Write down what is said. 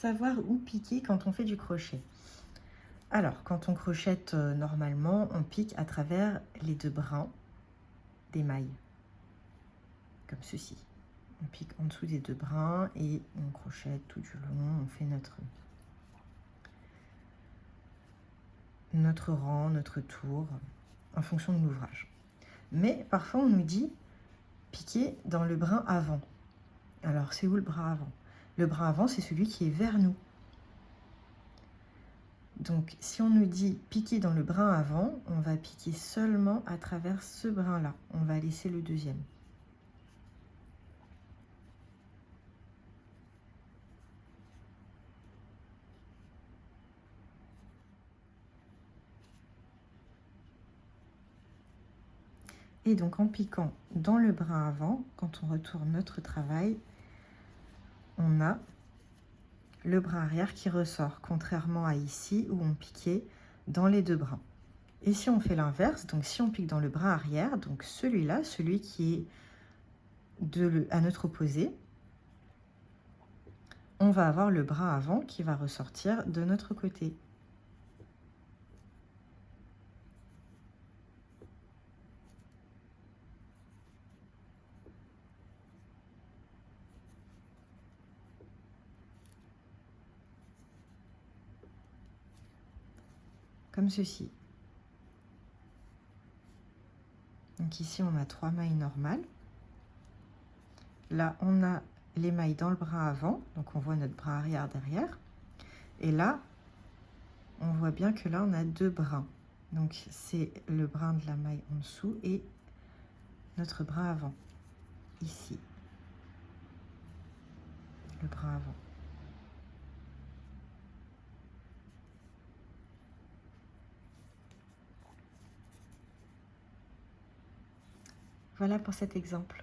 savoir où piquer quand on fait du crochet. Alors, quand on crochette normalement, on pique à travers les deux brins des mailles, comme ceci. On pique en dessous des deux brins et on crochette tout du long, on fait notre rang, notre tour, en fonction de l'ouvrage. Mais parfois on nous dit piquer dans le brin avant. Alors c'est où le brin avant? Le brin avant, c'est celui qui est vers nous. Donc si on nous dit piquer dans le brin avant, on va piquer seulement à travers ce brin-là. On va laisser le deuxième. Et donc en piquant dans le brin avant, quand on retourne notre travail, on a le brin arrière qui ressort, contrairement à ici où on piquait dans les deux brins. Et si on fait l'inverse, donc si on pique dans le brin arrière, donc celui-là, celui qui est à notre opposé, on va avoir le brin avant qui va ressortir de notre côté. Comme ceci. Donc ici, on a 3 mailles normales. Là, on a les mailles dans le brin avant, donc on voit notre brin arrière derrière. Et là, on voit bien que là, on a 2 brins. Donc c'est le brin de la maille en dessous et notre brin avant, ici. Le brin avant. Voilà pour cet exemple.